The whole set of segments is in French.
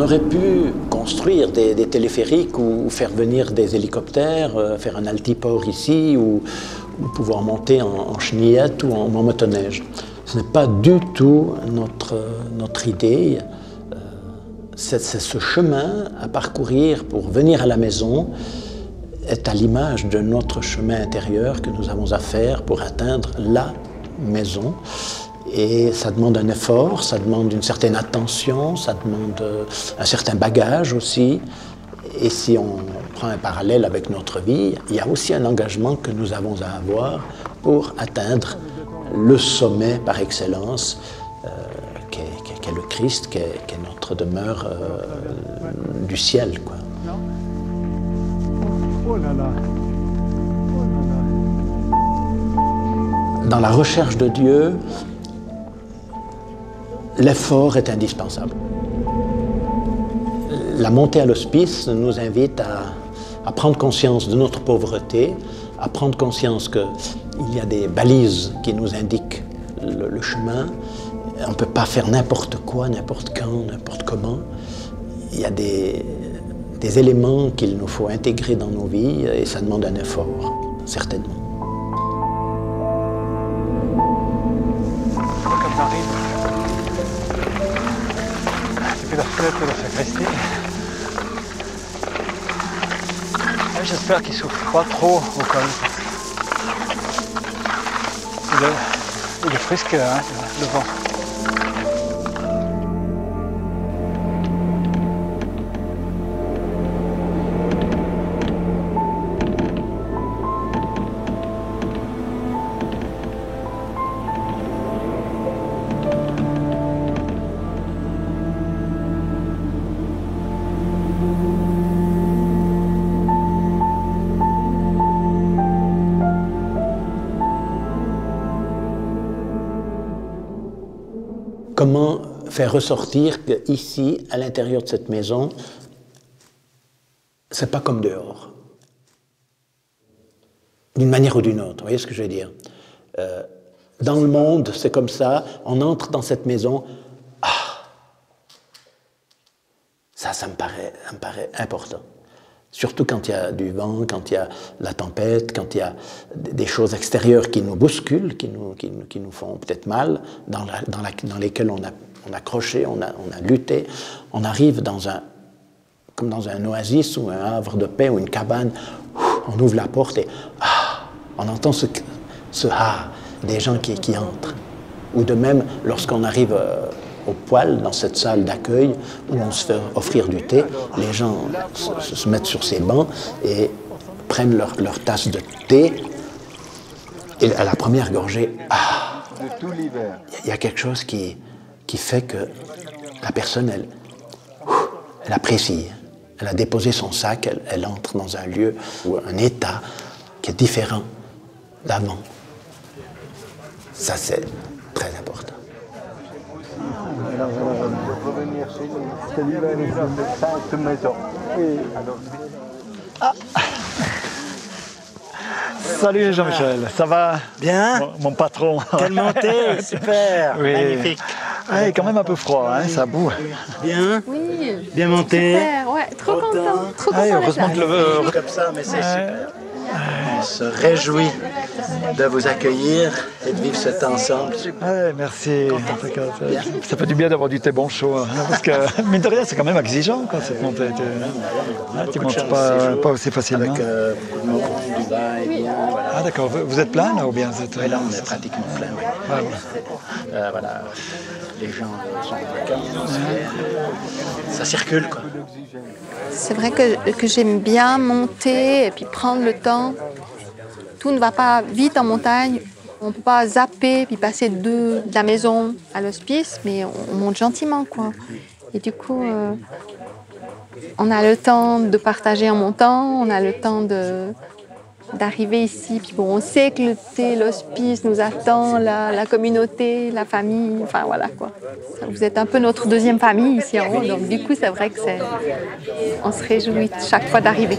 aurait pu construire des téléphériques ou faire venir des hélicoptères, faire un altiport ici ou pouvoir monter en chenillette ou en motoneige. Ce n'est pas du tout notre idée. C'est ce chemin à parcourir pour venir à la maison est à l'image de notre chemin intérieur que nous avons à faire pour atteindre la maison. Et ça demande un effort, ça demande une certaine attention, ça demande un certain bagage aussi. Et si on prend un parallèle avec notre vie, il y a aussi un engagement que nous avons à avoir pour atteindre le sommet par excellence, qu'est le Christ, qu'est notre demeure du ciel, quoi. Oh là là. Dans la recherche de Dieu, l'effort est indispensable. La montée à l'hospice nous invite à prendre conscience de notre pauvreté, à prendre conscience qu'il y a des balises qui nous indiquent le chemin. On ne peut pas faire n'importe quoi, n'importe quand, n'importe comment. Il y a des éléments qu'il nous faut intégrer dans nos vies et ça demande un effort, certainement. Comme j'arrive depuis la fenêtre de la sacristie. J'espère qu'il ne souffle pas trop au col. Il est frisque, hein, le vent. Comment faire ressortir qu'ici, à l'intérieur de cette maison, c'est pas comme dehors. D'une manière ou d'une autre, vous voyez ce que je veux dire? Dans le monde, c'est comme ça, on entre dans cette maison, ça me paraît important. Surtout quand il y a du vent, quand il y a la tempête, quand il y a des choses extérieures qui nous bousculent, qui nous font peut-être mal, dans lesquelles on a croché, on a lutté. On arrive comme dans un oasis ou un havre de paix ou une cabane, on ouvre la porte et on entend ce des gens qui entrent. Ou de même, lorsqu'on arrive au poêle, dans cette salle d'accueil où on se fait offrir du thé, les gens se mettent sur ces bancs et prennent leur tasse de thé et à la première gorgée, il y a quelque chose qui fait que la personne, elle apprécie, elle a déposé son sac, elle entre dans un lieu ou un état qui est différent d'avant. Ça, c'est très important. Revenir chez nous. Celui-là, il est 5 maisons. Salut Jean-Michel, ça va? Bien. Mon patron. Quelle montée, super, oui. Magnifique. Ouais, quand même un peu froid, hein, ça boue. Bien. Oui. Bien monté. Super, ouais, trop content. Trop content. Heureusement que le... Comme ça, mais c'est super. On se réjouit de vous accueillir et de vivre ce temps ensemble. Ouais, merci. En tout cas, ça fait du bien d'avoir du thé bon chaud. Hein, parce que, mine de rien, c'est quand même exigeant, quoi, cette montée. Tu ne montes pas aussi facilement. Avec beaucoup de monde, du va-et-vient. Voilà. Ah d'accord, vous êtes plein là ou bien vous êtes... Oui, là, on est pratiquement plein. Oui. Ah, ouais. Voilà. Les gens sont en vacances. Ça circule, quoi. C'est vrai que j'aime bien monter et puis prendre le temps. Tout ne va pas vite en montagne. On ne peut pas zapper puis passer de la maison à l'hospice, mais on monte gentiment, quoi. Et du coup, on a le temps de partager en montant, on a le temps d'arriver ici. Puis bon, on sait que l'hospice nous attend, la communauté, la famille, enfin voilà quoi. Vous êtes un peu notre deuxième famille ici en haut, donc du coup c'est vrai que on se réjouit chaque fois d'arriver.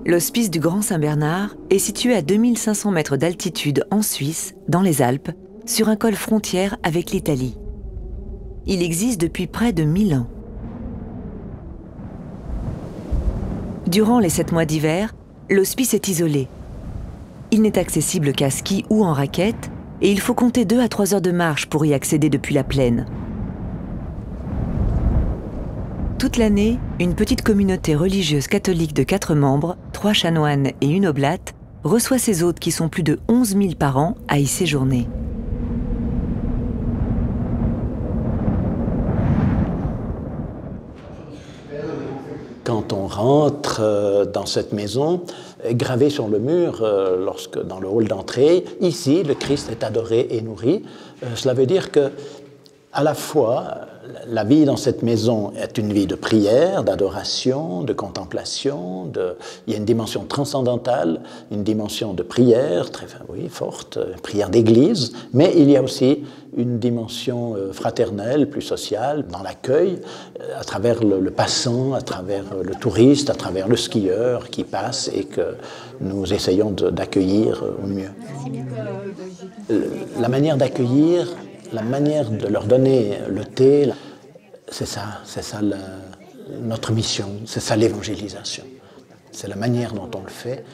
L'hospice du Grand Saint-Bernard est situé à 2500 mètres d'altitude en Suisse, dans les Alpes, sur un col frontière avec l'Italie. Il existe depuis près de 1000 ans. Durant les 7 mois d'hiver, l'hospice est isolé. Il n'est accessible qu'à ski ou en raquette et il faut compter 2 à 3 heures de marche pour y accéder depuis la plaine. Toute l'année, une petite communauté religieuse catholique de 4 membres, 3 chanoines et une oblate, reçoit ses hôtes qui sont plus de 11 000 par an à y séjourner. Quand on rentre dans cette maison, gravé sur le mur, dans le hall d'entrée, ici, le Christ est adoré et nourri. Cela veut dire que, à la fois, la vie dans cette maison est une vie de prière, d'adoration, de contemplation. Il y a une dimension transcendantale, une dimension de prière, très forte, prière d'église, mais il y a aussi une dimension fraternelle, plus sociale, dans l'accueil, à travers le passant, à travers le touriste, à travers le skieur qui passe et que nous essayons d'accueillir au mieux. La manière d'accueillir, la manière de leur donner le thé, c'est ça notre mission, c'est ça l'évangélisation. C'est la manière dont on le fait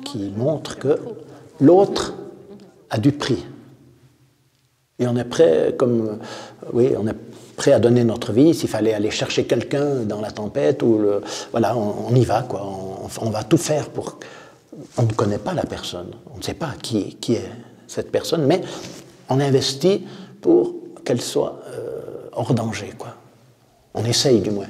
qui montre que l'autre a du prix. Et on est prêt, on est prêt à donner notre vie. S'il fallait aller chercher quelqu'un dans la tempête, on y va, quoi. On va tout faire pour... On ne connaît pas la personne, on ne sait pas qui est cette personne, mais on investit pour qu'elle soit hors danger, quoi. On essaye du moins.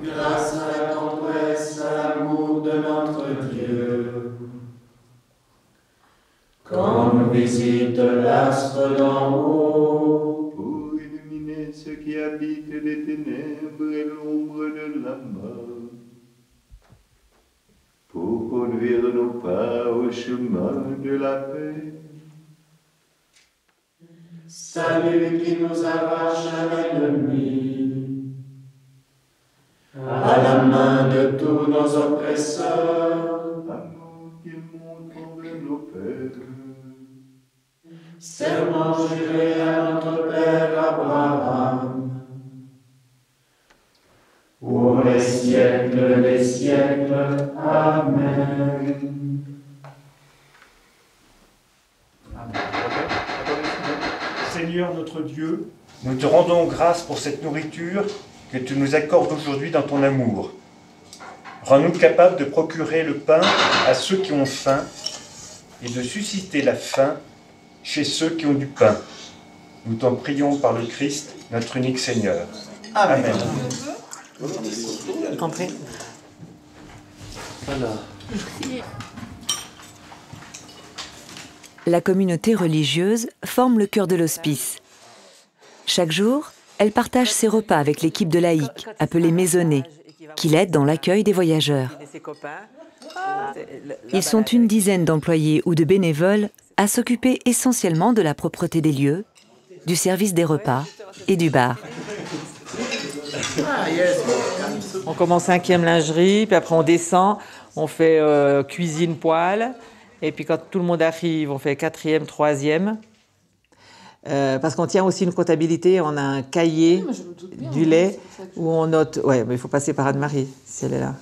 Grâce à la tendresse, à l'amour de notre Dieu. Quand nous visite l'astre d'en haut, pour illuminer ceux qui habitent les ténèbres et l'ombre de la mort, pour conduire nos pas au chemin de la paix. Salut qui nous arrache à l'ennemi, à la main de tous nos oppresseurs, Amour qui montre vers nos pères, serment juré à notre Père Abraham, pour les siècles des siècles. Amen. Seigneur notre Dieu, nous te rendons grâce pour cette nourriture que tu nous accordes aujourd'hui dans ton amour. Rends-nous capables de procurer le pain à ceux qui ont faim et de susciter la faim chez ceux qui ont du pain. Nous t'en prions par le Christ, notre unique Seigneur. Amen. Compris. Voilà. La communauté religieuse forme le cœur de l'hospice. Chaque jour, elle partage ses repas avec l'équipe de laïcs, appelée maisonnée, qui l'aide dans l'accueil des voyageurs. Ils sont une dizaine d'employés ou de bénévoles à s'occuper essentiellement de la propreté des lieux, du service des repas et du bar. On commence 5e lingerie, puis après on descend, on fait cuisine poêle, et puis quand tout le monde arrive, on fait 4e, 3e. Parce qu'on tient aussi une comptabilité, on a un cahier du lait où on note... Ouais, mais il faut passer par Anne-Marie, si elle est là.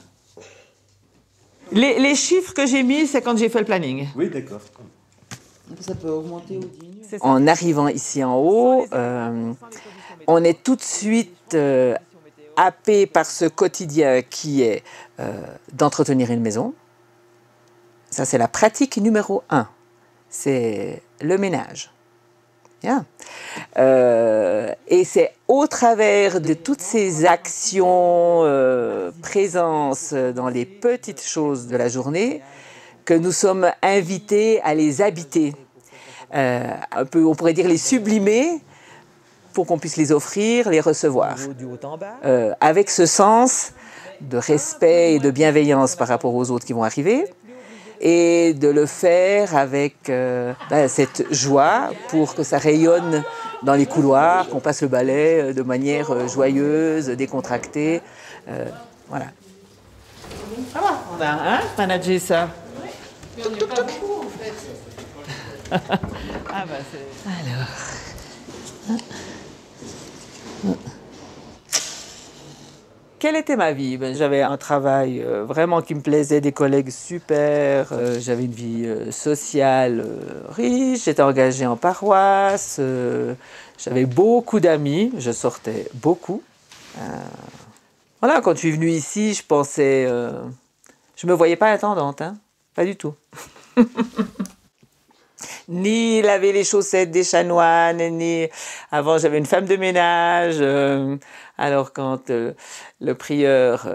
Les chiffres que j'ai mis, c'est quand j'ai fait le planning. Oui, d'accord. Ça peut augmenter ou diminuer. En arrivant ici en haut, on est tout de suite happé par ce quotidien qui est d'entretenir une maison. Ça, c'est la pratique numéro 1. C'est le ménage. Bien. Et c'est au travers de toutes ces actions, présences dans les petites choses de la journée, que nous sommes invités à les habiter. Un peu, on pourrait dire les sublimer, pour qu'on puisse les offrir, les recevoir. Avec ce sens de respect et de bienveillance par rapport aux autres qui vont arriver, et de le faire avec cette joie pour que ça rayonne dans les couloirs, qu'on passe le balai de manière joyeuse, décontractée. Voilà. Ça va, on a managé ça. Toc, toc, toc. Alors. Quelle était ma vie? J'avais un travail vraiment qui me plaisait, des collègues super, j'avais une vie sociale riche, j'étais engagée en paroisse, j'avais beaucoup d'amis, je sortais beaucoup. Voilà, quand je suis venue ici, je pensais... je me voyais pas intendante, hein, pas du tout. Ni laver les chaussettes des chanoines, ni... Avant, j'avais une femme de ménage. Alors, quand le prieur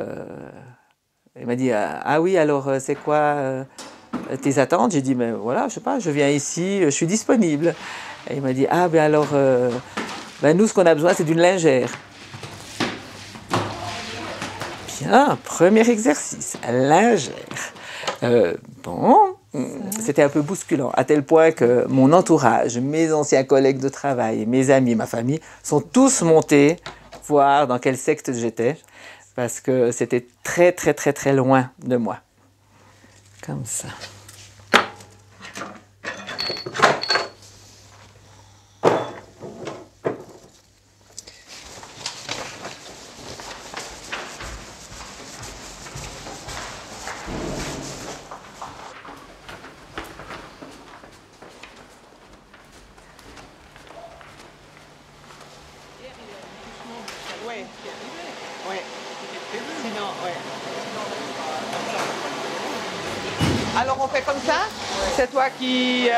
il m'a dit « Ah oui, alors, c'est quoi tes attentes ?» J'ai dit « Mais voilà, je sais pas, je viens ici, je suis disponible. » Et il m'a dit « Ah, ben alors, nous, ce qu'on a besoin, c'est d'une lingère. » Bien, premier exercice, lingère. Bon... C'était un peu bousculant, à tel point que mon entourage, mes anciens collègues de travail, mes amis, ma famille, sont tous montés voir dans quelle secte j'étais, parce que c'était très, très, très, très loin de moi. Comme ça. Alors on fait comme ça? C'est toi qui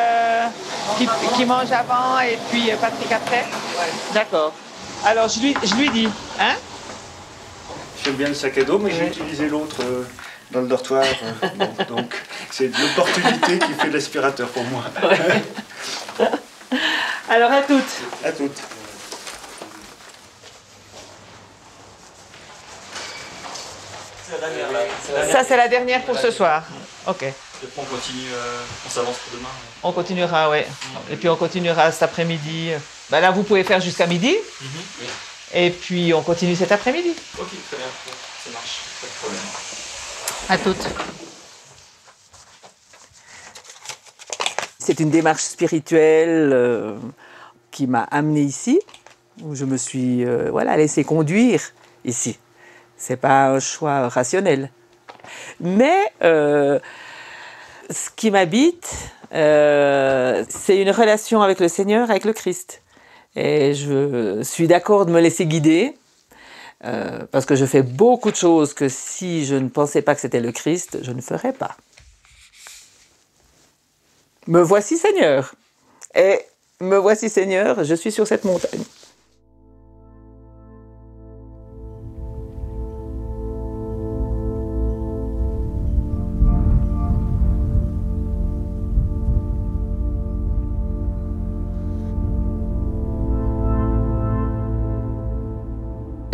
mange avant et puis Patrick après? D'accord. Alors je lui dis, hein? J'aime bien le sac à dos, mais j'ai utilisé l'autre dans le dortoir. Donc c'est l'opportunité qui fait l'aspirateur pour moi. Ouais. Alors à toutes. À toutes. Ça c'est la dernière pour ce soir. Ok. Et puis on continue, on s'avance pour demain. On continuera, ouais. Et puis on continuera cet après-midi. Ben là, vous pouvez faire jusqu'à midi. Oui. Et puis on continue cet après-midi. Ok, très bien. Ça marche. Pas de problème. À toutes. C'est une démarche spirituelle qui m'a amenée ici, où je me suis laissée conduire ici. C'est pas un choix rationnel. Mais ce qui m'habite, c'est une relation avec le Seigneur, avec le Christ. Et je suis d'accord de me laisser guider, parce que je fais beaucoup de choses que si je ne pensais pas que c'était le Christ, je ne ferais pas. Me voici Seigneur. Et me voici Seigneur, je suis sur cette montagne.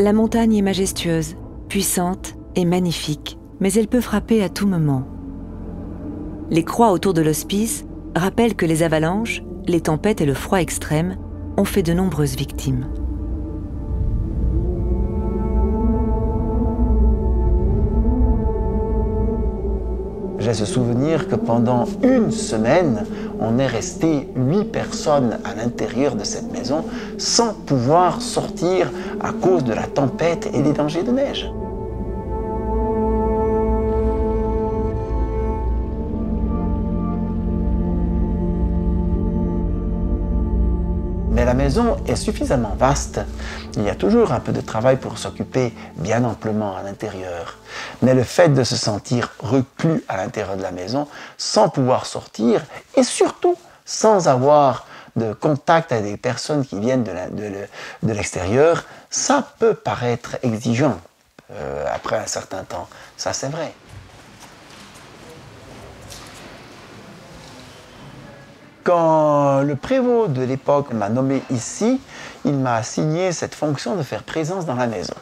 La montagne est majestueuse, puissante et magnifique, mais elle peut frapper à tout moment. Les croix autour de l'hospice rappellent que les avalanches, les tempêtes et le froid extrême ont fait de nombreuses victimes. J'ai ce souvenir que pendant une semaine, on est resté 8 personnes à l'intérieur de cette maison sans pouvoir sortir à cause de la tempête et des dangers de neige. Mais la maison est suffisamment vaste. Il y a toujours un peu de travail pour s'occuper bien amplement à l'intérieur. Mais le fait de se sentir reclus à l'intérieur de la maison, sans pouvoir sortir, et surtout sans avoir de contact avec des personnes qui viennent de l'extérieur, ça peut paraître exigeant après un certain temps. Ça, c'est vrai. Quand le prévôt de l'époque m'a nommé ici, il m'a assigné cette fonction de faire présence dans la maison.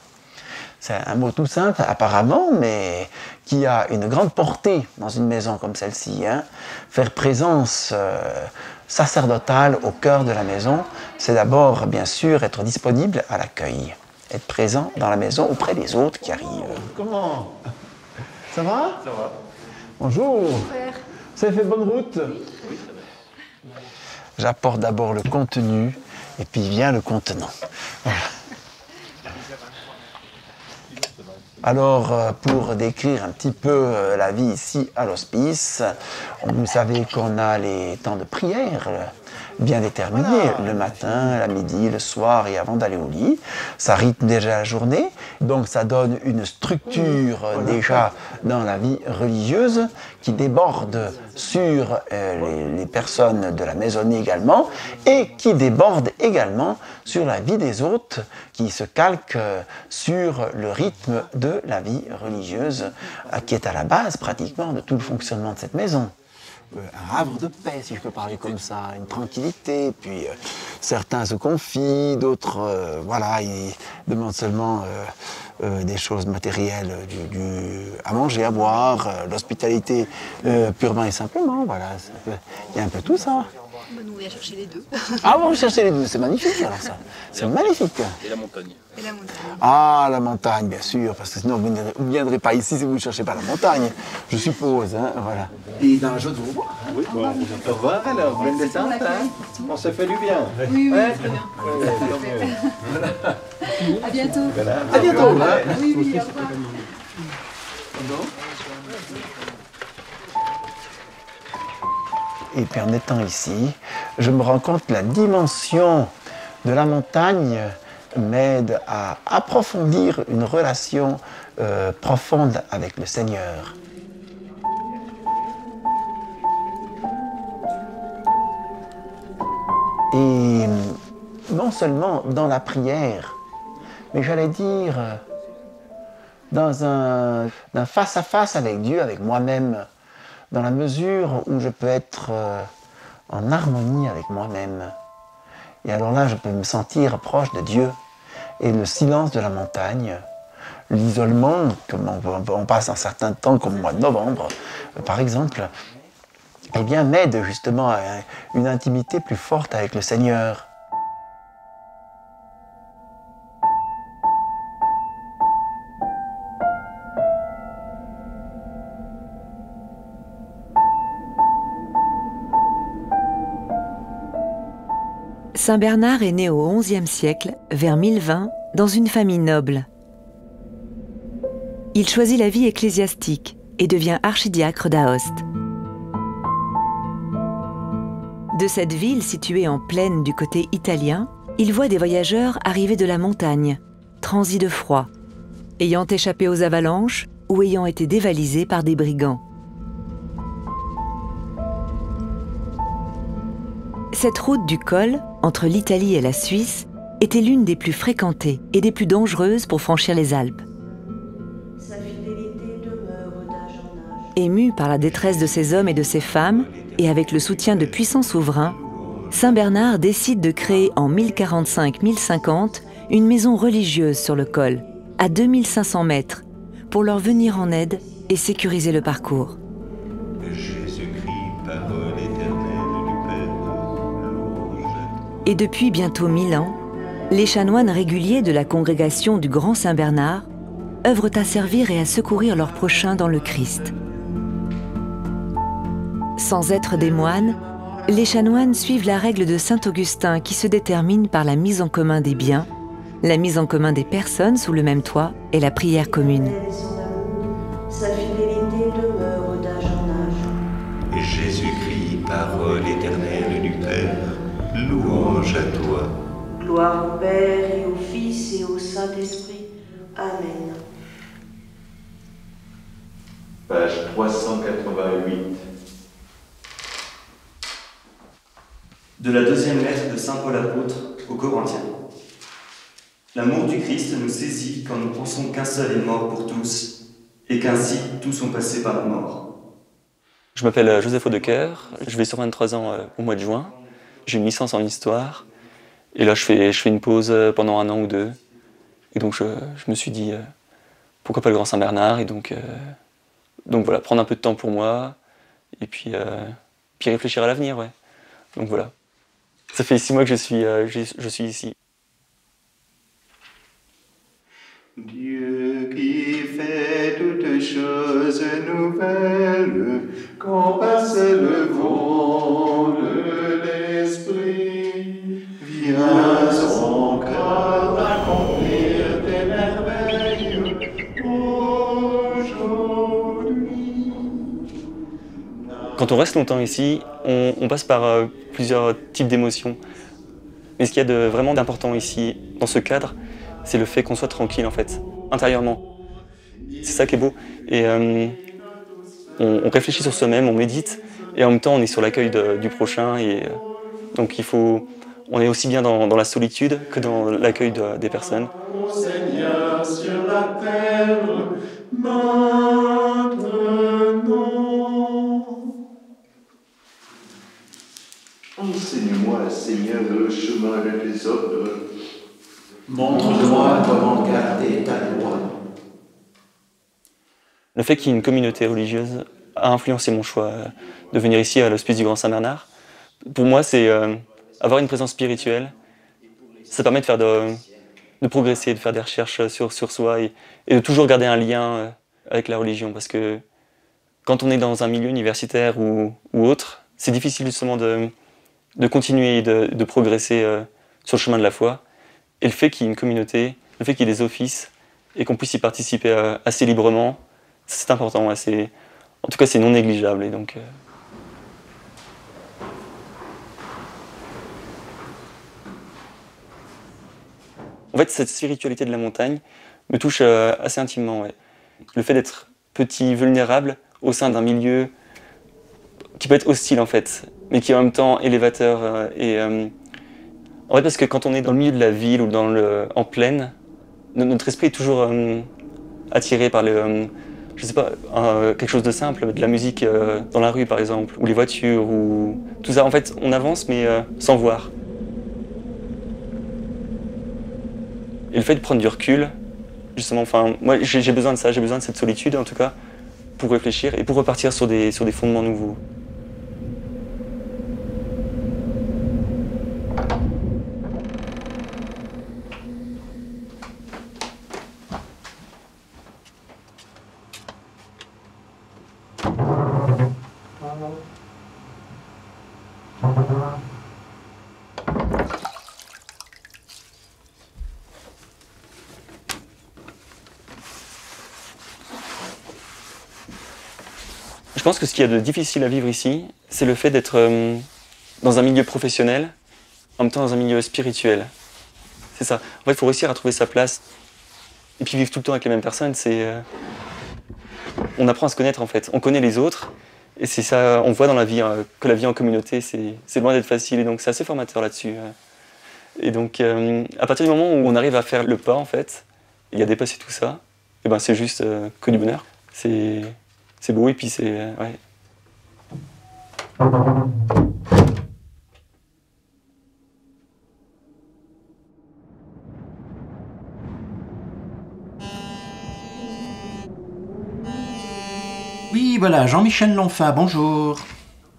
C'est un mot tout simple apparemment, mais qui a une grande portée dans une maison comme celle-ci. Hein. Faire présence sacerdotale au cœur de la maison, c'est d'abord bien sûr être disponible à l'accueil, être présent dans la maison auprès des autres qui arrivent. Comment? Ça va? Ça va. Bonjour. Vous avez fait bonne route? Oui. J'apporte d'abord le contenu et puis vient le contenant. Voilà. Alors, pour décrire un petit peu la vie ici à l'hospice, vous savez qu'on a les temps de prière bien déterminés, le matin, la midi, le soir et avant d'aller au lit. Ça rythme déjà la journée, donc ça donne une structure déjà dans la vie religieuse qui déborde sur les personnes de la maisonnée également et qui déborde également sur la vie des hôtes qui se calque sur le rythme de la vie religieuse qui est à la base pratiquement de tout le fonctionnement de cette maison. Un havre de paix, si je peux parler comme ça, une tranquillité, puis certains se confient, d'autres, voilà, ils demandent seulement des choses matérielles, à manger, à boire, l'hospitalité purement et simplement, voilà, il y a un peu tout ça. Nous, on vient chercher les deux. Ah, vous cherchez les deux, c'est magnifique alors ça, c'est magnifique. Et la montagne. Et la montagne. Ah, la montagne, bien sûr, parce que sinon vous ne viendrez pas ici si vous ne cherchez pas la montagne, je suppose, hein, voilà. Et dans la joie de vous voir. Oui, bon, au revoir alors, bonne descente, hein. On se fait du bien. Oui, ouais, très bien. À bientôt. Voilà. À bientôt. Oui, au revoir. Et puis en étant ici, je me rends compte que la dimension de la montagne m'aide à approfondir une relation profonde avec le Seigneur. Et non seulement dans la prière, mais j'allais dire dans un face-à-face avec Dieu, avec moi-même, dans la mesure où je peux être en harmonie avec moi-même. Et alors là, je peux me sentir proche de Dieu. Et le silence de la montagne, l'isolement, comme on passe un certain temps, comme le mois de novembre, par exemple, eh bien, m'aide justement à une intimité plus forte avec le Seigneur. Saint Bernard est né au XIe siècle, vers 1020, dans une famille noble. Il choisit la vie ecclésiastique et devient archidiacre d'Aoste. De cette ville située en plaine du côté italien, il voit des voyageurs arriver de la montagne, transis de froid, ayant échappé aux avalanches ou ayant été dévalisés par des brigands. Cette route du col, entre l'Italie et la Suisse, était l'une des plus fréquentées et des plus dangereuses pour franchir les Alpes. Ému par la détresse de ces hommes et de ces femmes, et avec le soutien de puissants souverains, Saint Bernard décide de créer en 1045-1050 une maison religieuse sur le col, à 2500 mètres, pour leur venir en aide et sécuriser le parcours. Et depuis bientôt 1000 ans, les chanoines réguliers de la congrégation du Grand Saint-Bernard œuvrent à servir et à secourir leurs prochains dans le Christ. Sans être des moines, les chanoines suivent la règle de saint Augustin qui se détermine par la mise en commun des biens, la mise en commun des personnes sous le même toit et la prière commune. Sa fidélité demeure d'âge en âge. Jésus-Christ, parole éternelle du Père, louange à toi. Gloire au Père et au Fils et au Saint-Esprit. Amen. Page 388. De la deuxième lettre de saint Paul apôtre aux Corinthiens. L'amour du Christ nous saisit quand nous pensons qu'un seul est mort pour tous et qu'ainsi tous sont passés par la mort. Je m'appelle Joseph Audecoeur, je vais sur 23 ans au mois de juin. J'ai une licence en histoire et là je fais une pause pendant 1 an ou 2. Et donc je me suis dit pourquoi pas le Grand Saint-Bernard, et donc voilà, prendre un peu de temps pour moi et puis réfléchir à l'avenir, ouais. Donc voilà. Ça fait 6 mois que je suis ici. Dieu qui fait toutes choses nouvelles, quand passe le vent de l'esprit, viens encore accomplir tes merveilles aujourd'hui. Quand on reste longtemps ici, on passe par plusieurs types d'émotions. Mais ce qu'il y a de vraiment d'important ici, dans ce cadre, c'est le fait qu'on soit tranquille, en fait, intérieurement. C'est ça qui est beau. Et on réfléchit sur soi-même, on médite, et en même temps, on est sur l'accueil du prochain. Et donc, on est aussi bien dans la solitude que dans l'accueil des personnes. Ô Seigneur sur la terre, maintenant. Enseigne-moi, Seigneur, le chemin de tes ordres. Montre-moi comment garder ta loi. Le fait qu'il y ait une communauté religieuse a influencé mon choix de venir ici à l'Hospice du Grand Saint-Bernard. Pour moi, c'est avoir une présence spirituelle. Ça permet de progresser, de faire des recherches sur soi et de toujours garder un lien avec la religion. Parce que quand on est dans un milieu universitaire ou autre, c'est difficile justement de continuer et de progresser sur le chemin de la foi. Et le fait qu'il y ait une communauté, le fait qu'il y ait des offices et qu'on puisse y participer assez librement, c'est important. Ouais, en tout cas, c'est non négligeable. Et donc, en fait, cette spiritualité de la montagne me touche assez intimement. Ouais. Le fait d'être petit, vulnérable au sein d'un milieu qui peut être hostile en fait, mais qui est en même temps élévateur. En fait, parce que quand on est dans le milieu de la ville ou en plaine, notre esprit est toujours attiré par je sais pas, quelque chose de simple, de la musique dans la rue par exemple, ou les voitures, ou tout ça. En fait, on avance mais sans voir. Et le fait de prendre du recul, justement, moi j'ai besoin de ça, j'ai besoin de cette solitude en tout cas, pour réfléchir et pour repartir sur des fondements nouveaux. Je pense que ce qu'il y a de difficile à vivre ici, c'est le fait d'être dans un milieu professionnel, en même temps dans un milieu spirituel. C'est ça. En fait, il faut réussir à trouver sa place. Et puis vivre tout le temps avec les mêmes personnes, on apprend à se connaître en fait. On connaît les autres. Et c'est ça, on voit dans la vie que la vie en communauté, c'est loin d'être facile. Et donc c'est assez formateur là-dessus. Et donc à partir du moment où on arrive à faire le pas en fait, et à dépasser tout ça, et ben c'est juste que du bonheur. C'est beau et puis c'est... ouais. Oui, voilà, Jean-Michel Lonfin, bonjour.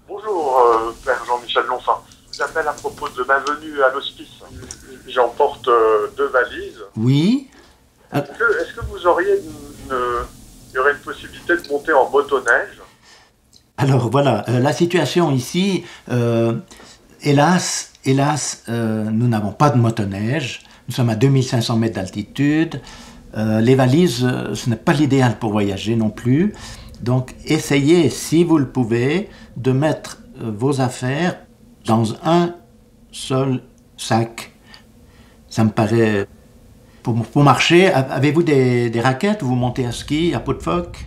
Bonjour, Père Jean-Michel Lonfin. Je vous appelle à propos de ma venue à l'hospice. J'emporte 2 valises. Oui. Est-ce que vous auriez il y aurait une possibilité de monter en motoneige? Alors voilà, la situation ici, hélas, nous n'avons pas de motoneige. Nous sommes à 2500 mètres d'altitude. Les valises, ce n'est pas l'idéal pour voyager non plus. Donc essayez, si vous le pouvez, de mettre vos affaires dans un seul sac. Ça me paraît... Pour marcher, avez-vous des raquettes ou vous montez à ski, à pot de phoque?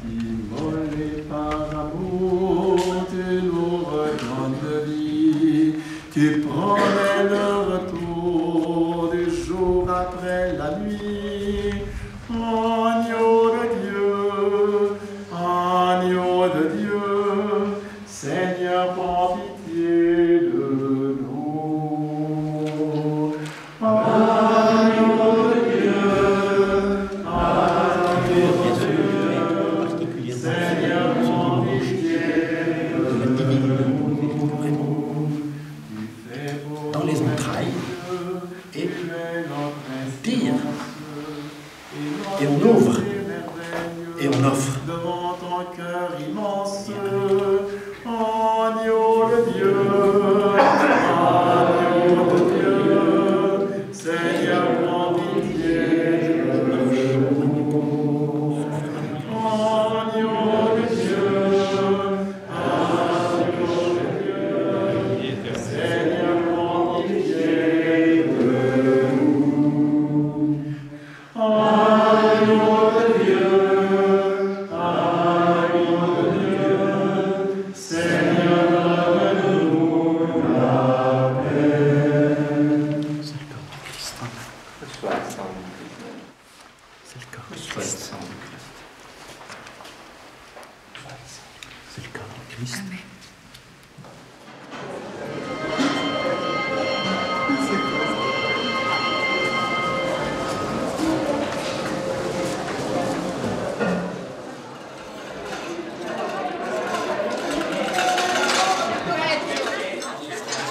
Immolé par amour, tu nous redonnes de vie. Tu promets le retour du jour après la nuit. Agneau de Dieu, Seigneur, prends pitié de nous. Agneau de Dieu, Seigneur, prends pitié de nous. Dans les entrailles et tire et on ouvre et on offre. Devant ton cœur immense, agneau de Dieu, Seigneur, prends pitié de nous. Agneau de Dieu, Seigneur, prends pitié de nous. Agneau de Dieu,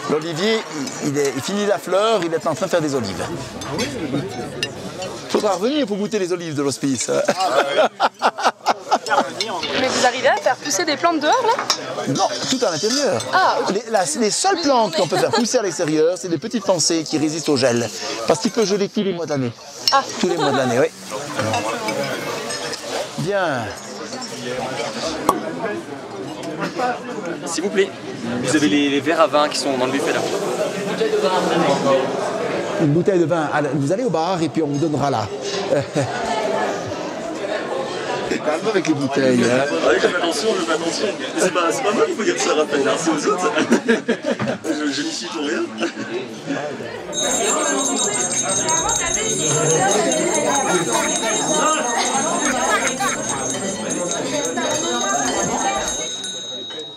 L'olivier, il finit la fleur, il est en train de faire des olives. Il faudra revenir pour goûter les olives de l'hospice. Mais vous arrivez à faire pousser des plantes dehors, là? Non, tout à l'intérieur. Ah, ok. Les seules plantes qu'on peut faire pousser à l'extérieur, c'est des petites pensées qui résistent au gel. Parce qu'il peut geler tous les mois de l'année. Ah. Tous les mois de l'année, oui. Bien. S'il vous plaît, vous avez les verres à vin qui sont dans le buffet là. Une bouteille de vin. Alors, vous allez au bar et puis on vous donnera là. Calme avec les bouteilles. Hein. Allez, je fais attention. C'est pas moi qu'il faut dire ça, Raphaël, c'est aux autres. Je n'y suis pour rien.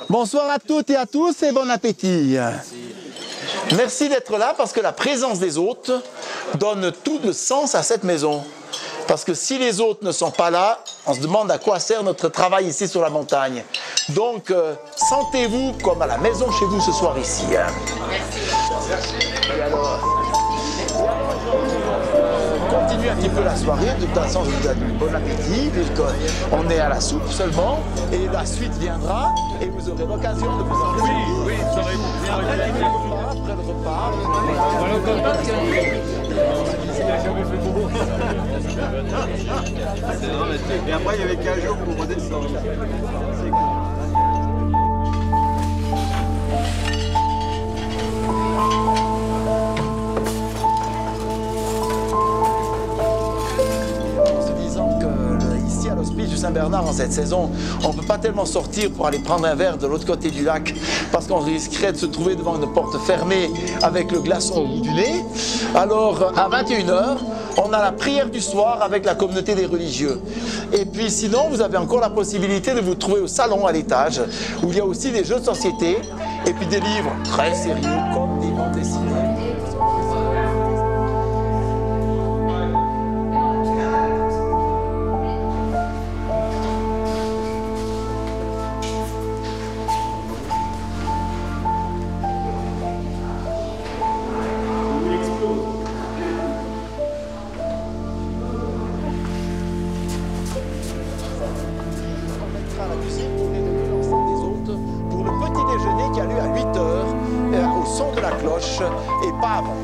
Bonsoir à toutes et à tous et bon appétit. Merci d'être là parce que la présence des hôtes donne tout le sens à cette maison. Parce que si les hôtes ne sont pas là, on se demande à quoi sert notre travail ici sur la montagne. Donc, sentez-vous comme à la maison chez vous ce soir ici. Et alors, on continue un petit peu la soirée. De toute façon, je vous donne bon appétit, puisqu'on est à la soupe seulement. Et la suite viendra et vous aurez l'occasion de vous en réjouir. Oui, après le repas. Et après, il y avait 15 jours pour redescendre. Ici à l'hospice du Saint-Bernard en cette saison, on ne peut pas tellement sortir pour aller prendre un verre de l'autre côté du lac parce qu'on risquerait de se trouver devant une porte fermée avec le glaçon au bout du nez. Alors à 21 h, on a la prière du soir avec la communauté des religieux. Et puis sinon, vous avez encore la possibilité de vous trouver au salon à l'étage où il y a aussi des jeux de société et puis des livres très sérieux comme des bandes dessinées. Et pas avant.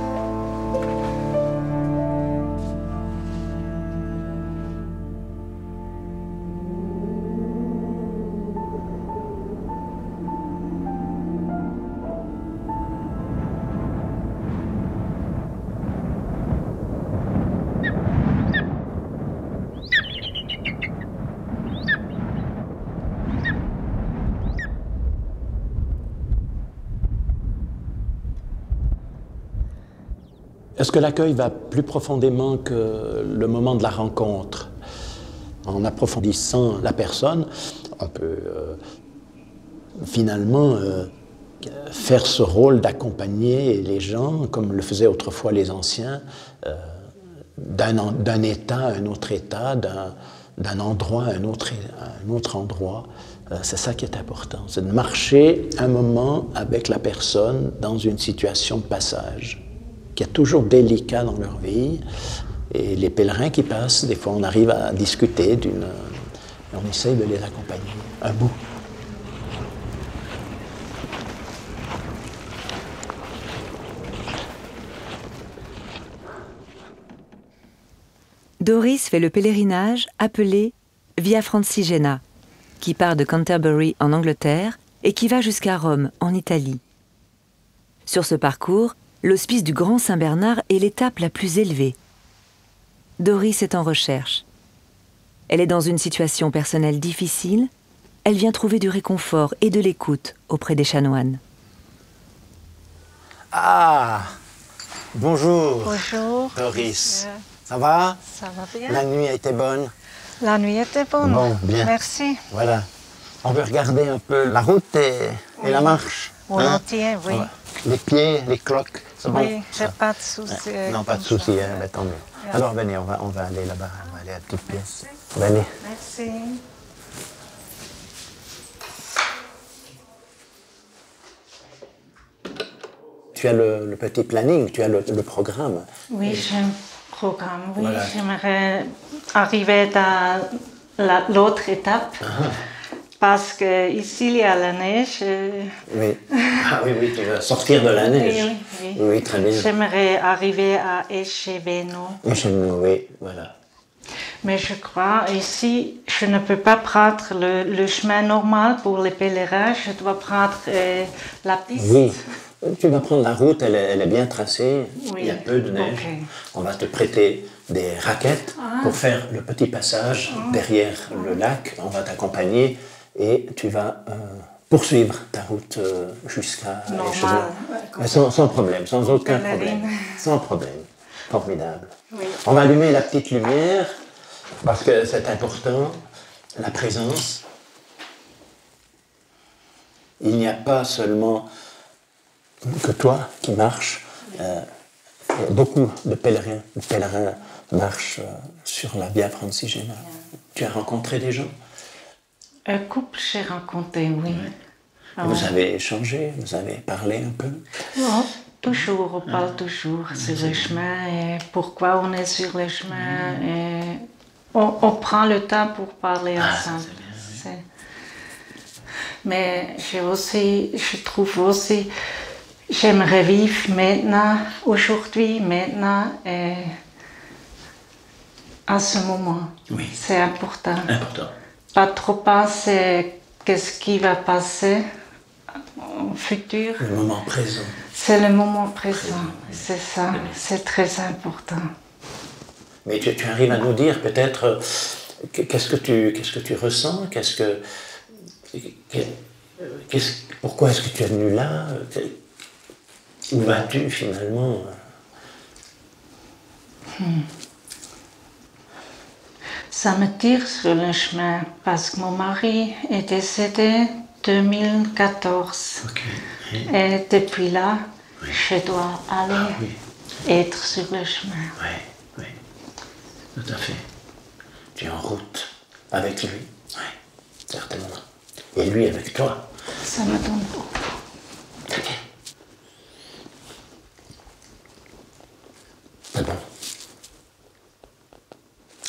Est-ce que l'accueil va plus profondément que le moment de la rencontre? En approfondissant la personne, on peut finalement faire ce rôle d'accompagner les gens, comme le faisaient autrefois les anciens, d'un état à un autre état, d'un endroit à un autre endroit. C'est ça qui est important, c'est de marcher un moment avec la personne dans une situation de passage, qui est toujours délicat dans leur vie. Et les pèlerins qui passent, des fois on arrive à discuter on essaye de les accompagner un bout. Doris fait le pèlerinage appelé Via Francigena, qui part de Canterbury en Angleterre et qui va jusqu'à Rome en Italie. Sur ce parcours, l'hospice du Grand Saint-Bernard est l'étape la plus élevée. Doris est en recherche. Elle est dans une situation personnelle difficile. Elle vient trouver du réconfort et de l'écoute auprès des chanoines. Ah, bonjour. Bonjour. Doris. Ça va? Ça va bien. La nuit a été bonne? La nuit était bonne. Bon, bien. Merci. Voilà. On veut regarder un peu la route et la marche. Volontiers, oui. Ouais. Les pieds, les cloques, c'est bon? Oui, j'ai pas de soucis. Non, pas de soucis, hein, mais tant mieux. Alors, venez, on va aller là-bas, on va aller à la petite pièce. On va aller. Merci. Tu as le petit planning, tu as le programme. Oui, j'ai un programme, oui. Voilà. J'aimerais arriver dans l'autre étape. Parce qu'ici, il y a la neige. Oui. Ah oui, oui, tu vas sortir de la neige. Oui, oui. Oui, très bien. J'aimerais arriver à Echeveno. Echeveno, oui, voilà. Mais je crois, ici, je ne peux pas prendre le chemin normal pour les pèlerins. Je dois prendre la piste. Oui. Tu vas prendre la route, elle est bien tracée. Oui. Il y a peu de neige. Okay. On va te prêter des raquettes pour faire le petit passage derrière le lac. On va t'accompagner et tu vas poursuivre ta route jusqu'à Echeveno. Sans problème, sans aucun problème. Sans problème. Formidable. Oui. On va allumer la petite lumière parce que c'est important, la présence. Il n'y a pas seulement que toi qui marches. Beaucoup de pèlerins marchent sur la Via Francigena. Tu as rencontré des gens? Un couple, j'ai rencontré, oui. Vous avez échangé, vous avez parlé un peu? Non, toujours, on parle toujours sur le chemin et pourquoi on est sur le chemin. Et on prend le temps pour parler ensemble. Mais je trouve aussi, j'aimerais vivre maintenant, aujourd'hui, maintenant, et à ce moment. Oui. C'est important. Important. Pas trop penser qu'est-ce qui va passer au futur. Le moment présent. C'est le moment présent, c'est ça, c'est très important. Mais tu arrives à nous dire peut-être qu'est-ce que tu ressens, pourquoi est-ce que tu es venu là, où vas-tu finalement? Ça me tire sur le chemin parce que mon mari est décédé en 2014. Okay. Et depuis là, je dois aller être sur le chemin. Oui, tout à fait. Tu es en route avec lui, oui, certainement. Et lui avec toi. Ça me donne beaucoup. C'est bon.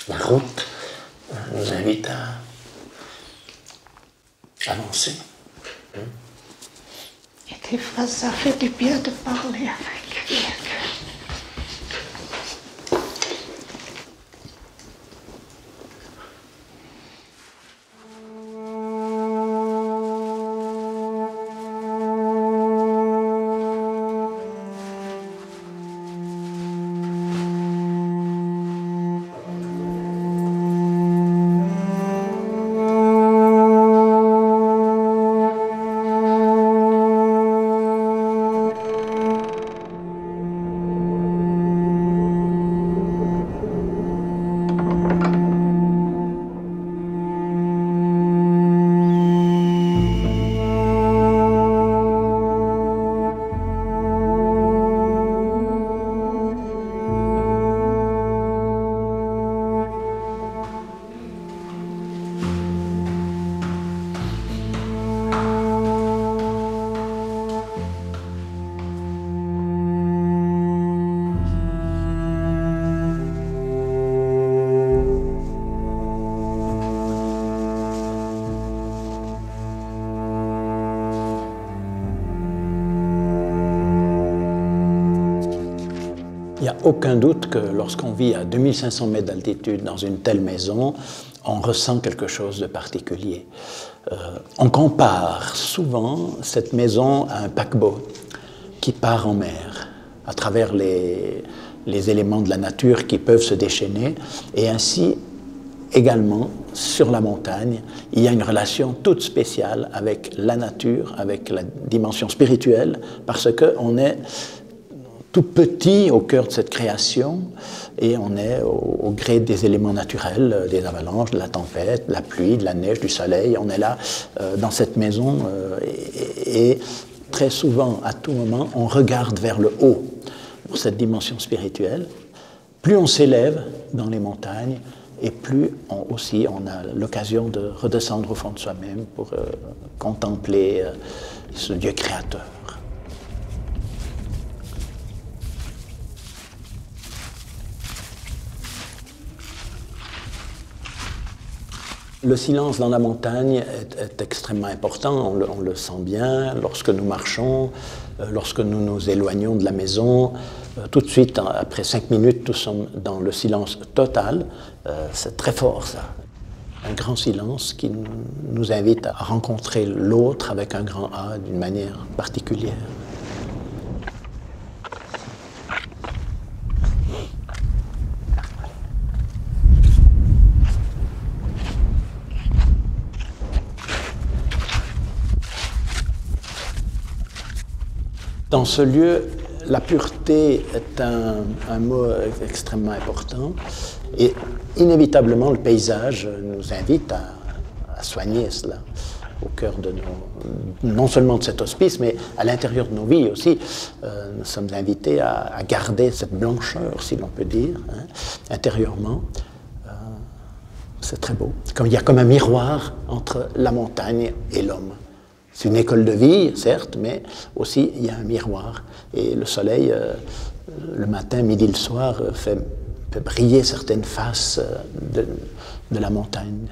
La route nous invite à avancer. Et des fois, ça fait du bien de parler avec quelqu'un. Il n'y a aucun doute que lorsqu'on vit à 2500 mètres d'altitude dans une telle maison, on ressent quelque chose de particulier. On compare souvent cette maison à un paquebot qui part en mer à travers les éléments de la nature qui peuvent se déchaîner, et ainsi également sur la montagne, il y a une relation toute spéciale avec la nature, avec la dimension spirituelle, parce qu'on est tout petit au cœur de cette création et on est au gré des éléments naturels, des avalanches, de la tempête, de la pluie, de la neige, du soleil. On est là dans cette maison et très souvent, à tout moment, on regarde vers le haut pour cette dimension spirituelle. Plus on s'élève dans les montagnes et plus on a l'occasion de redescendre au fond de soi-même pour contempler ce Dieu créateur. Le silence dans la montagne est extrêmement important, on le sent bien lorsque nous marchons, lorsque nous nous éloignons de la maison. Tout de suite, après 5 minutes, nous sommes dans le silence total. C'est très fort, ça. Un grand silence qui nous invite à rencontrer l'autre avec un grand A d'une manière particulière. Dans ce lieu, la pureté est un mot extrêmement important et inévitablement le paysage nous invite à soigner cela au cœur de non seulement de cet hospice, mais à l'intérieur de nos vies aussi. Nous sommes invités à garder cette blancheur, si l'on peut dire, hein, intérieurement. C'est très beau. Il y a comme un miroir entre la montagne et l'homme. C'est une école de vie, certes, mais aussi il y a un miroir. Et le soleil, le matin, midi, le soir, fait briller certaines faces de la montagne.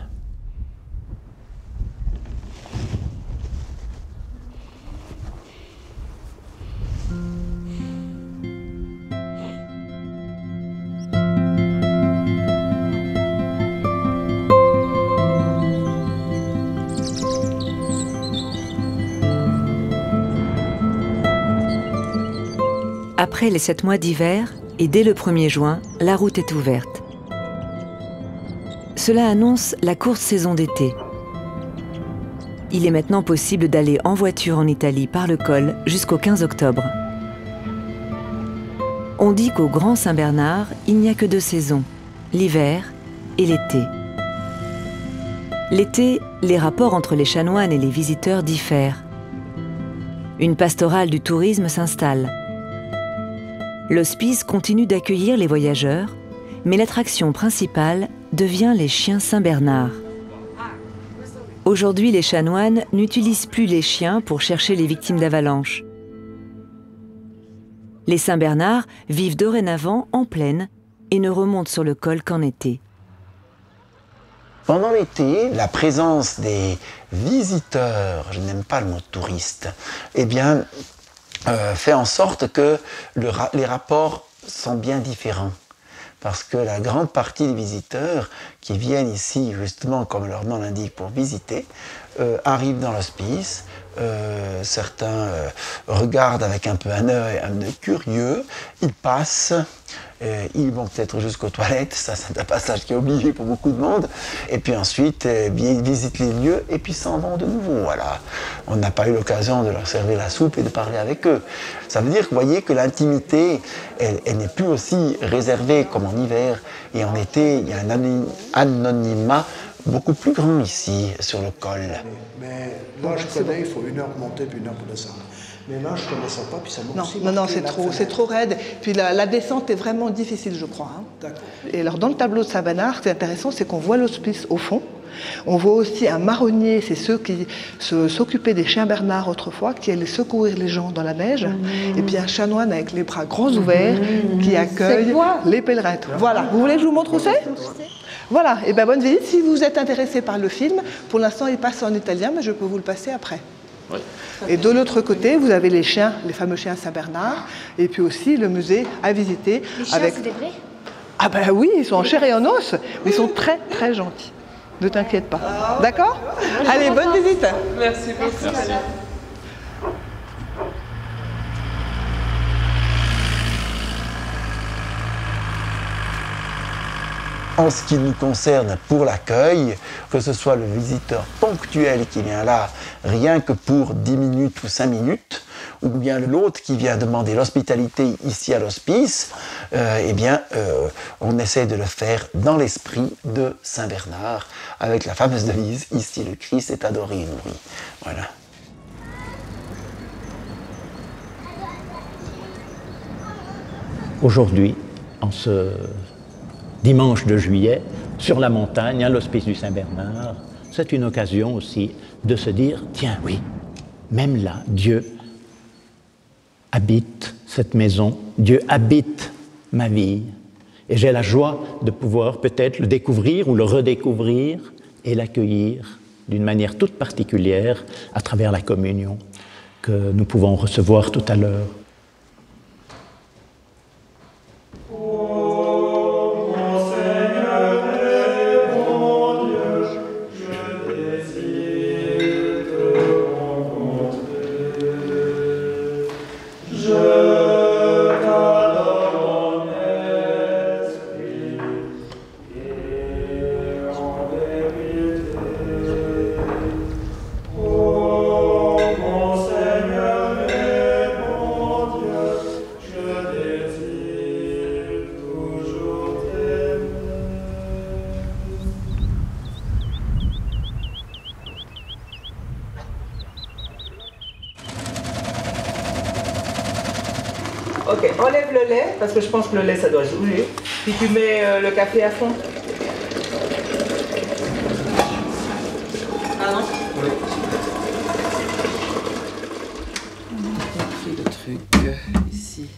Après les 7 mois d'hiver, et dès le 1er juin, la route est ouverte. Cela annonce la courte saison d'été. Il est maintenant possible d'aller en voiture en Italie par le col jusqu'au 15 octobre. On dit qu'au Grand Saint-Bernard, il n'y a que 2 saisons, l'hiver et l'été. L'été, les rapports entre les chanoines et les visiteurs diffèrent. Une pastorale du tourisme s'installe. L'hospice continue d'accueillir les voyageurs, mais l'attraction principale devient les chiens Saint-Bernard. Aujourd'hui, les chanoines n'utilisent plus les chiens pour chercher les victimes d'avalanches. Les Saint-Bernard vivent dorénavant en plaine et ne remontent sur le col qu'en été. Pendant l'été, la présence des visiteurs, je n'aime pas le mot touriste, eh bien, fait en sorte que les rapports sont bien différents. Parce que la grande partie des visiteurs qui viennent ici, justement, comme leur nom l'indique, pour visiter, arrivent dans l'hospice. Certains regardent avec un peu un œil curieux, ils passent, ils vont peut-être jusqu'aux toilettes, ça c'est un passage qui est obligé pour beaucoup de monde, et puis ensuite ils visitent les lieux et puis s'en vont de nouveau. Voilà. On n'a pas eu l'occasion de leur servir la soupe et de parler avec eux. Ça veut dire que vous voyez que l'intimité, elle n'est plus aussi réservée comme en hiver, et en été il y a un anonymat beaucoup plus grand ici, sur le col. Mais là, je connais, il faut 1 heure pour monter puis 1 heure pour descendre. Mais là, je ne connaissais pas, puis ça m'a aussi Non, c'est trop raide. Puis la descente est vraiment difficile, je crois. Hein. D'accord. Et alors, dans le tableau de Saint-Bernard, ce qui est intéressant, c'est qu'on voit l'hospice au fond. On voit aussi un marronnier, c'est ceux qui s'occupaient des chiens Bernard autrefois, qui allaient secourir les gens dans la neige. Et puis un chanoine avec les bras grands ouverts qui accueille les pèlerins. Voilà. Vous voulez que je vous montre où c'est ? Voilà, et bien bonne visite. Si vous êtes intéressé par le film, pour l'instant il passe en italien, mais je peux vous le passer après. Et de l'autre côté, vous avez les chiens, les fameux chiens Saint-Bernard, et puis aussi le musée à visiter. Les chiens, avec... c'est des vrais? Ah ben oui, ils sont en chair et en os, mais ils sont très très gentils. Ne t'inquiète pas. D'accord? Allez, bonne visite. Merci beaucoup. Merci. En ce qui nous concerne pour l'accueil, que ce soit le visiteur ponctuel qui vient là rien que pour 10 minutes ou 5 minutes, ou bien l'autre qui vient demander l'hospitalité ici à l'hospice, on essaie de le faire dans l'esprit de Saint-Bernard, avec la fameuse devise « Ici le Christ est adoré et nourri ». Voilà. Aujourd'hui, en ce dimanche de juillet, sur la montagne, à l'hospice du Saint-Bernard, c'est une occasion aussi de se dire, tiens, oui, même là, Dieu habite cette maison, Dieu habite ma vie. Et j'ai la joie de pouvoir peut-être le découvrir ou le redécouvrir et l'accueillir d'une manière toute particulière à travers la communion que nous pouvons recevoir tout à l'heure. Ok, enlève le lait, parce que je pense que le lait ça doit jouer. Puis tu mets le café à fond. Ah non? Oui. On a pris le truc ici.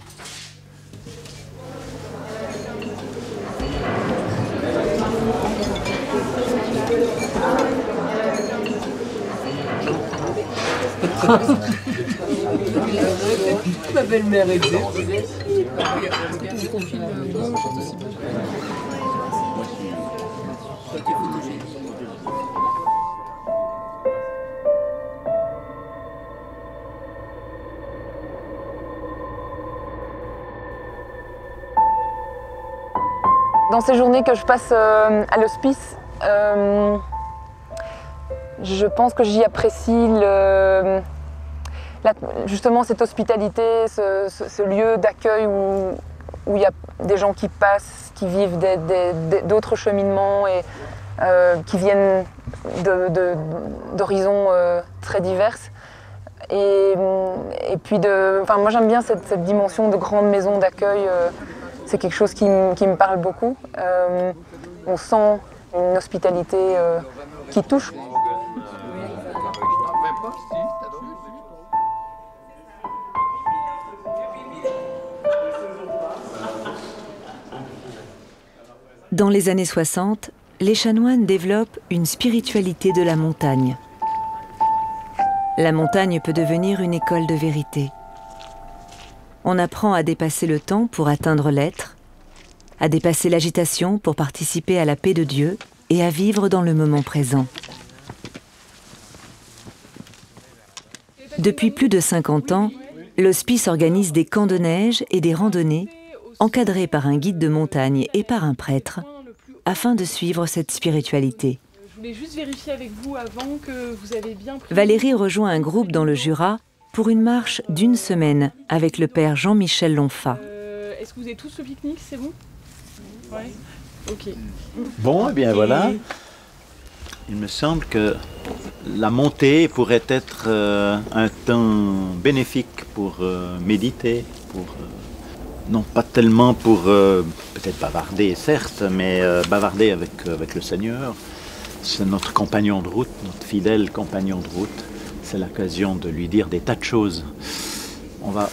Ma belle-mère est bien. Dans ces journées que je passe à l'hospice, je pense que j'y apprécie justement cette hospitalité, ce lieu d'accueil où il y a des gens qui passent, qui vivent d'autres cheminements et qui viennent d'horizons très divers. Et puis, moi j'aime bien cette dimension de grande maison d'accueil. C'est quelque chose qui me parle beaucoup. On sent une hospitalité qui touche. Dans les années 60, les chanoines développent une spiritualité de la montagne. La montagne peut devenir une école de vérité. On apprend à dépasser le temps pour atteindre l'être, à dépasser l'agitation pour participer à la paix de Dieu et à vivre dans le moment présent. Depuis plus de 50 ans, l'hospice organise des camps de neige et des randonnées encadrés par un guide de montagne et par un prêtre, afin de suivre cette spiritualité. Je voulais juste vérifier avec vous avant que vous avez bien pris... Valérie rejoint un groupe dans le Jura pour une marche d'1 semaine avec le père Jean-Michel Lonfa. Est-ce que vous avez tous le pique-nique, c'est bon? Ouais. Ok. Bon, eh bien voilà. Il me semble que la montée pourrait être un temps bénéfique pour méditer, pour... non, pas tellement pour peut-être bavarder, certes, mais bavarder avec le Seigneur. C'est notre compagnon de route, notre fidèle compagnon de route. C'est l'occasion de lui dire des tas de choses. On va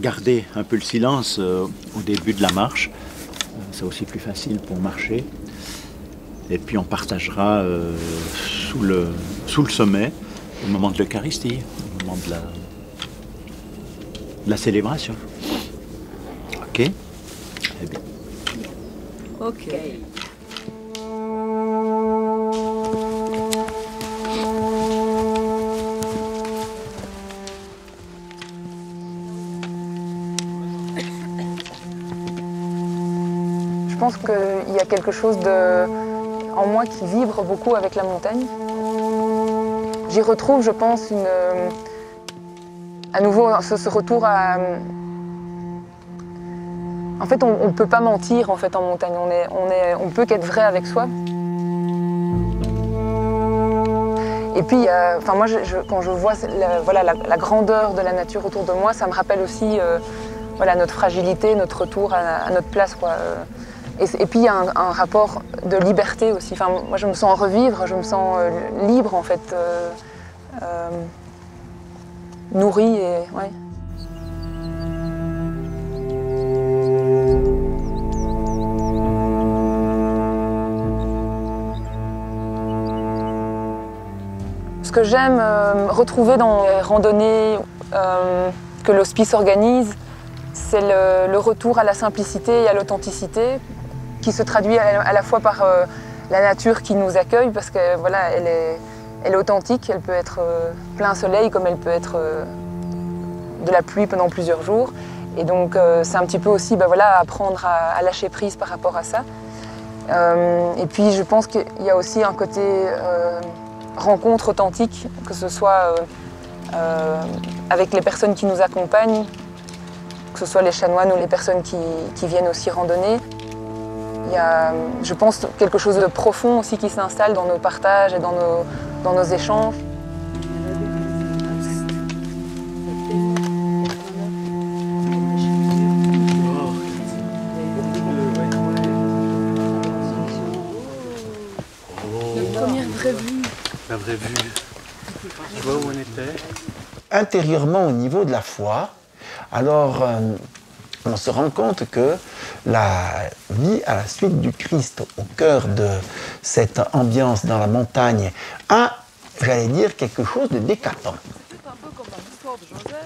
garder un peu le silence au début de la marche. C'est aussi plus facile pour marcher. Et puis on partagera sous le sommet Au moment de l'Eucharistie, au moment de la célébration. Ok? Eh bien. Ok. Je pense qu'il y a quelque chose en moi qui vibre beaucoup avec la montagne. J'y retrouve, je pense, à nouveau ce retour à... En fait, on ne peut pas mentir en fait, en montagne, on peut qu'être vrai avec soi. Et puis, moi, quand je vois la grandeur de la nature autour de moi, ça me rappelle aussi notre fragilité, notre retour à notre place, quoi. Et puis il y a un rapport de liberté aussi. Enfin, moi je me sens revivre, je me sens libre en fait, nourrie et ouais. Ce que j'aime retrouver dans les randonnées que l'hospice organise, c'est le retour à la simplicité et à l'authenticité, qui se traduit à la fois par la nature qui nous accueille, parce que voilà, elle est authentique, elle peut être plein soleil comme elle peut être de la pluie pendant plusieurs jours. Et donc c'est un petit peu aussi apprendre à lâcher prise par rapport à ça. Et puis je pense qu'il y a aussi un côté rencontre authentique, que ce soit avec les personnes qui nous accompagnent, que ce soit les chanoines ou les personnes qui viennent aussi randonner. Il y a, je pense, quelque chose de profond aussi qui s'installe dans nos partages et dans nos échanges. La première vraie vue. La vraie vue. Tu vois où on était? Intérieurement, au niveau de la foi, alors on se rend compte que la vie à la suite du Christ, au cœur de cette ambiance dans la montagne, a, j'allais dire, quelque chose de décatant.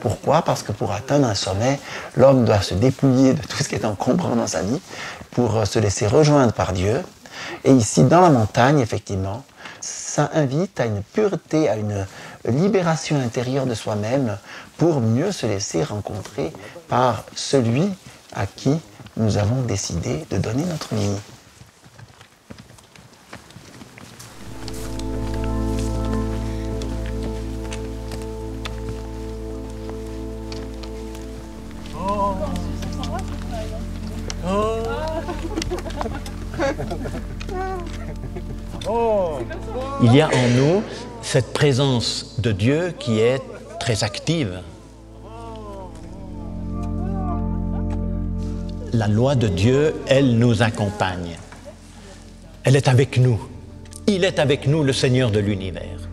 Pourquoi? Parce que pour atteindre un sommet, l'homme doit se dépouiller de tout ce qui est encombrant dans sa vie pour se laisser rejoindre par Dieu. Et ici, dans la montagne, effectivement, ça invite à une pureté, à une libération intérieure de soi-même pour mieux se laisser rencontrer par celui à qui nous avons décidé de donner notre vie. Il y a en nous cette présence de Dieu qui est très active. La loi de Dieu, elle nous accompagne. Elle est avec nous. Il est avec nous, le Seigneur de l'univers.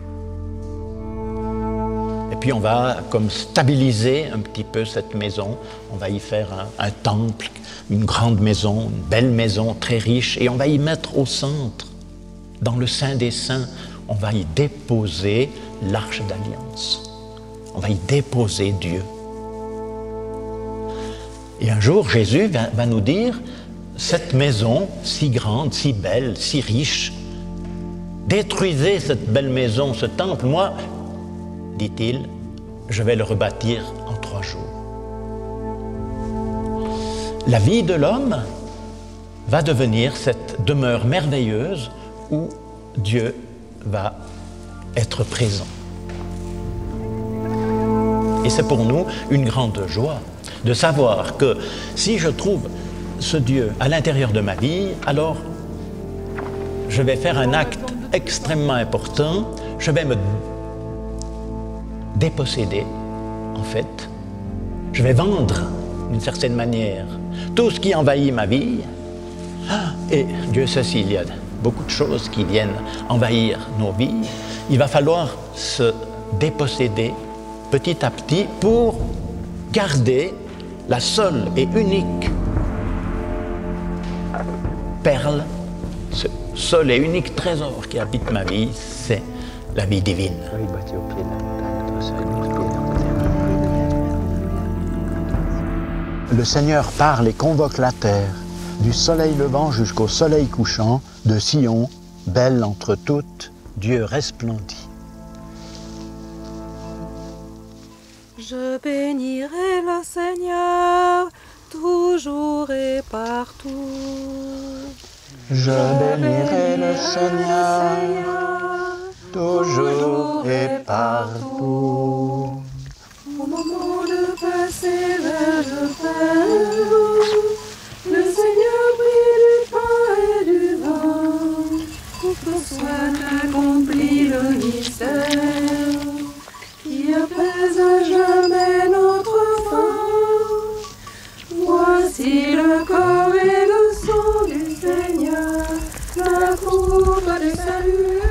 Et puis on va comme stabiliser un petit peu cette maison. On va y faire un temple, une grande maison, une belle maison très riche. Et on va y mettre au centre, dans le Saint des Saints, on va y déposer l'Arche d'Alliance. On va y déposer Dieu. Et un jour, Jésus va nous dire, cette maison si grande, si belle, si riche, détruisez cette belle maison, ce temple, moi, dit-il, je vais le rebâtir en 3 jours. La vie de l'homme va devenir cette demeure merveilleuse où Dieu va être présent. Et c'est pour nous une grande joie de savoir que si je trouve ce Dieu à l'intérieur de ma vie, alors je vais faire un acte extrêmement important, je vais me déposséder, en fait. Je vais vendre, d'une certaine manière, tout ce qui envahit ma vie. Et Dieu sait s'il y a beaucoup de choses qui viennent envahir nos vies. Il va falloir se déposséder petit à petit pour garder la seule et unique perle, ce seul et unique trésor qui habite ma vie, c'est la vie divine. Le Seigneur parle et convoque la terre, du soleil levant jusqu'au soleil couchant, de Sion, belle entre toutes, Dieu resplendit. Je bénirai le Seigneur toujours et partout. Je bénirai le Seigneur toujours et partout. Au moment de passer vers le Père, le Seigneur prit du pain et du vin, pour que soit accompli le mystère, qui apaise à jamais notre faim. Voici le corps et le sang du Seigneur, la coupe du salut.